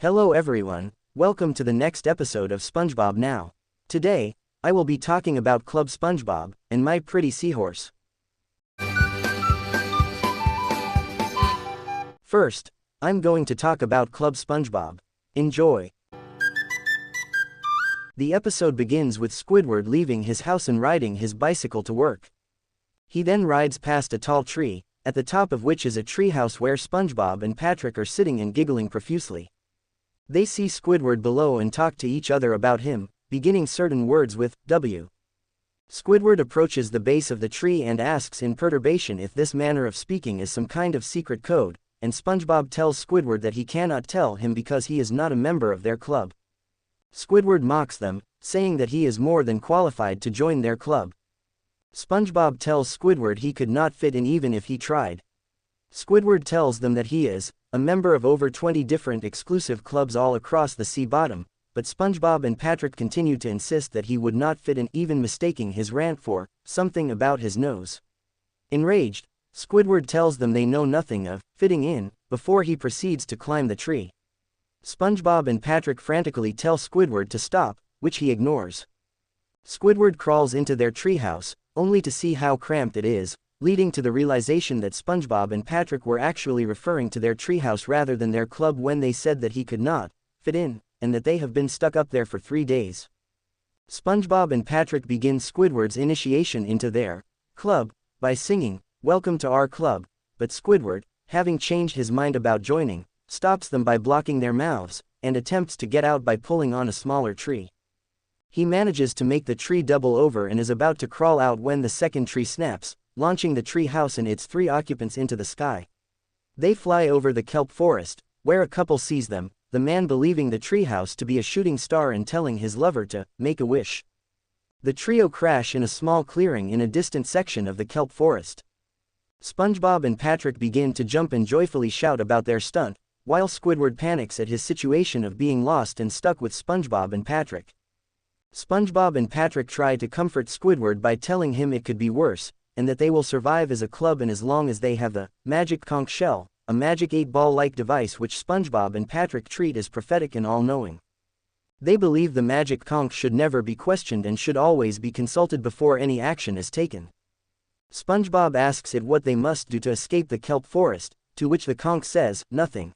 Hello everyone, welcome to the next episode of SpongeBob Now. Today, I will be talking about Club SpongeBob and My Pretty Seahorse. First, I'm going to talk about Club SpongeBob. Enjoy! The episode begins with Squidward leaving his house and riding his bicycle to work. He then rides past a tall tree, at the top of which is a treehouse where SpongeBob and Patrick are sitting and giggling profusely. They see Squidward below and talk to each other about him, beginning certain words with W. Squidward approaches the base of the tree and asks in perturbation if this manner of speaking is some kind of secret code, and SpongeBob tells Squidward that he cannot tell him because he is not a member of their club. Squidward mocks them, saying that he is more than qualified to join their club. SpongeBob tells Squidward he could not fit in even if he tried. Squidward tells them that he is a member of over 20 different exclusive clubs all across the sea bottom, but SpongeBob and Patrick continue to insist that he would not fit in, even mistaking his rant for something about his nose. Enraged, Squidward tells them they know nothing of fitting in before he proceeds to climb the tree. SpongeBob and Patrick frantically tell Squidward to stop, which he ignores. Squidward crawls into their treehouse, only to see how cramped it is, leading to the realization that SpongeBob and Patrick were actually referring to their treehouse rather than their club when they said that he could not fit in, and that they have been stuck up there for 3 days. SpongeBob and Patrick begin Squidward's initiation into their club by singing, "Welcome to our club," but Squidward, having changed his mind about joining, stops them by blocking their mouths, and attempts to get out by pulling on a smaller tree. He manages to make the tree double over and is about to crawl out when the second tree snaps, launching the tree house and its 3 occupants into the sky. They fly over the kelp forest, where a couple sees them, the man believing the treehouse to be a shooting star and telling his lover to make a wish. The trio crash in a small clearing in a distant section of the kelp forest. SpongeBob and Patrick begin to jump and joyfully shout about their stunt, while Squidward panics at his situation of being lost and stuck with SpongeBob and Patrick. SpongeBob and Patrick try to comfort Squidward by telling him it could be worse, and that they will survive as a club and as long as they have the magic conch shell, a magic 8-ball-like device which SpongeBob and Patrick treat as prophetic and all-knowing. They believe the magic conch should never be questioned and should always be consulted before any action is taken. SpongeBob asks it what they must do to escape the kelp forest, to which the conch says, "Nothing."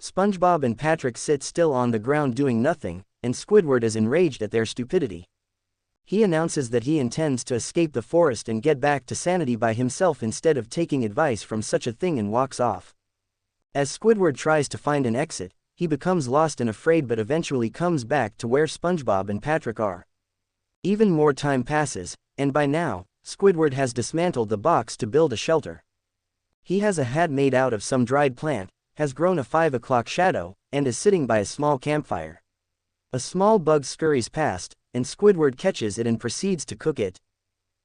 SpongeBob and Patrick sit still on the ground doing nothing, and Squidward is enraged at their stupidity. He announces that he intends to escape the forest and get back to sanity by himself instead of taking advice from such a thing and walks off. As Squidward tries to find an exit, he becomes lost and afraid but eventually comes back to where SpongeBob and Patrick are. Even more time passes, and by now, Squidward has dismantled the box to build a shelter. He has a hat made out of some dried plant, has grown a 5 o'clock shadow, and is sitting by a small campfire. A small bug scurries past, and Squidward catches it and proceeds to cook it.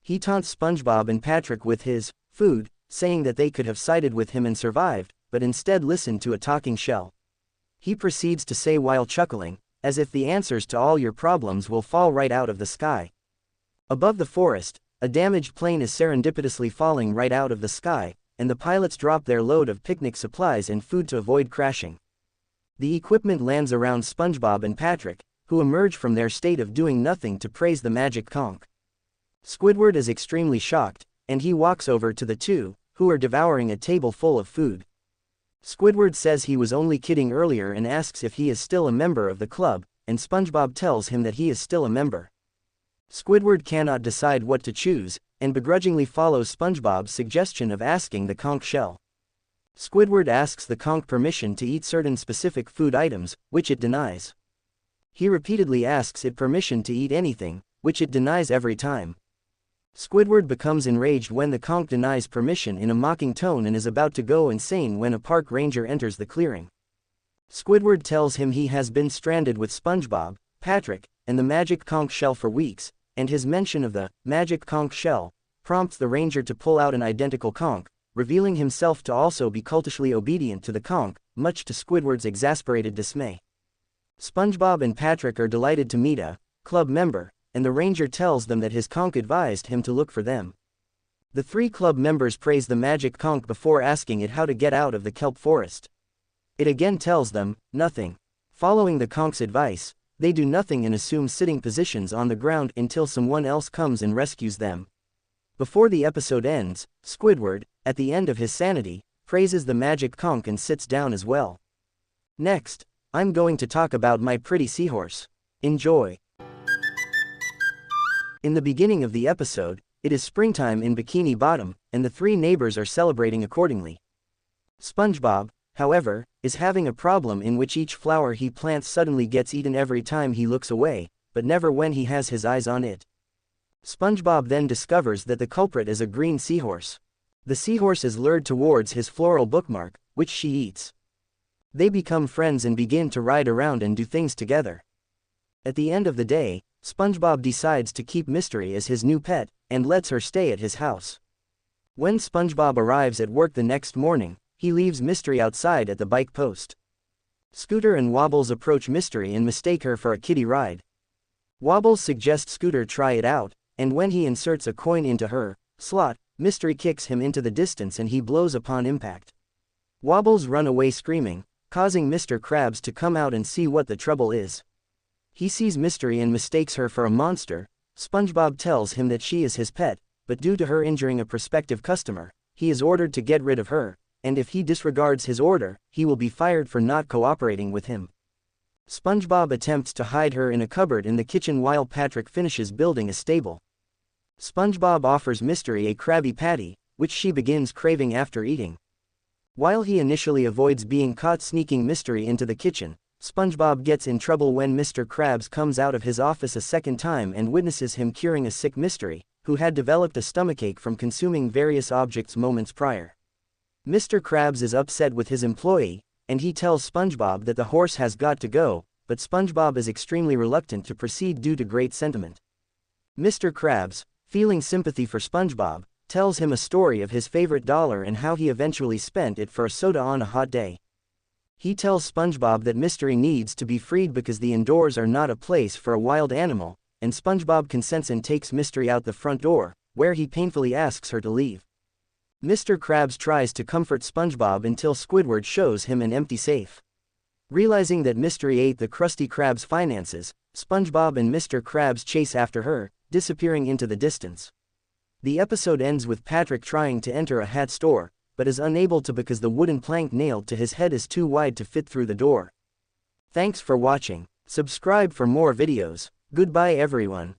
He taunts SpongeBob and Patrick with his food, saying that they could have sided with him and survived, but instead listened to a talking shell. He proceeds to say while chuckling, as if the answers to all your problems will fall right out of the sky. Above the forest, a damaged plane is serendipitously falling right out of the sky, and the pilots drop their load of picnic supplies and food to avoid crashing. The equipment lands around SpongeBob and Patrick, who emerge from their state of doing nothing to praise the magic conch. Squidward is extremely shocked, and he walks over to the two, who are devouring a table full of food. Squidward says he was only kidding earlier and asks if he is still a member of the club, and SpongeBob tells him that he is still a member. Squidward cannot decide what to choose, and begrudgingly follows SpongeBob's suggestion of asking the conch shell. Squidward asks the conch permission to eat certain specific food items, which it denies. He repeatedly asks it permission to eat anything, which it denies every time. Squidward becomes enraged when the conch denies permission in a mocking tone and is about to go insane when a park ranger enters the clearing. Squidward tells him he has been stranded with SpongeBob, Patrick, and the magic conch shell for weeks, and his mention of the magic conch shell prompts the ranger to pull out an identical conch, revealing himself to also be cultishly obedient to the conch, much to Squidward's exasperated dismay. SpongeBob and Patrick are delighted to meet a club member, and the ranger tells them that his conch advised him to look for them. The 3 club members praise the magic conch before asking it how to get out of the kelp forest. It again tells them, "Nothing." Following the conk's advice, they do nothing and assume sitting positions on the ground until someone else comes and rescues them. Before the episode ends, Squidward, at the end of his sanity, praises the magic conch and sits down as well. Next, I'm going to talk about My Pretty Seahorse. Enjoy! In the beginning of the episode, it is springtime in Bikini Bottom, and the three neighbors are celebrating accordingly. SpongeBob, however, is having a problem in which each flower he plants suddenly gets eaten every time he looks away, but never when he has his eyes on it. SpongeBob then discovers that the culprit is a green seahorse. The seahorse is lured towards his floral bookmark, which she eats. They become friends and begin to ride around and do things together. At the end of the day, SpongeBob decides to keep Mystery as his new pet, and lets her stay at his house. When SpongeBob arrives at work the next morning, he leaves Mystery outside at the bike post. Scooter and Wobbles approach Mystery and mistake her for a kiddie ride. Wobbles suggests Scooter try it out, and when he inserts a coin into her slot, Mystery kicks him into the distance and he blows upon impact. Wobbles run away screaming, causing Mr. Krabs to come out and see what the trouble is. He sees Mystery and mistakes her for a monster. SpongeBob tells him that she is his pet, but due to her injuring a prospective customer, he is ordered to get rid of her, and if he disregards his order, he will be fired for not cooperating with him. SpongeBob attempts to hide her in a cupboard in the kitchen while Patrick finishes building a stable. SpongeBob offers Mystery a Krabby Patty, which she begins craving after eating. While he initially avoids being caught sneaking Mystery into the kitchen, SpongeBob gets in trouble when Mr. Krabs comes out of his office a second time and witnesses him curing a sick Mystery, who had developed a stomachache from consuming various objects moments prior. Mr. Krabs is upset with his employee, and he tells SpongeBob that the horse has got to go, but SpongeBob is extremely reluctant to proceed due to great sentiment. Mr. Krabs, feeling sympathy for SpongeBob, tells him a story of his favorite dollar and how he eventually spent it for a soda on a hot day. He tells SpongeBob that Mystery needs to be freed because the indoors are not a place for a wild animal, and SpongeBob consents and takes Mystery out the front door, where he painfully asks her to leave. Mr. Krabs tries to comfort SpongeBob until Squidward shows him an empty safe. Realizing that Mystery ate the Krusty Krab's finances, SpongeBob and Mr. Krabs chase after her, disappearing into the distance. The episode ends with Patrick trying to enter a hat store, but is unable to because the wooden plank nailed to his head is too wide to fit through the door. Thanks for watching. Subscribe for more videos. Goodbye everyone.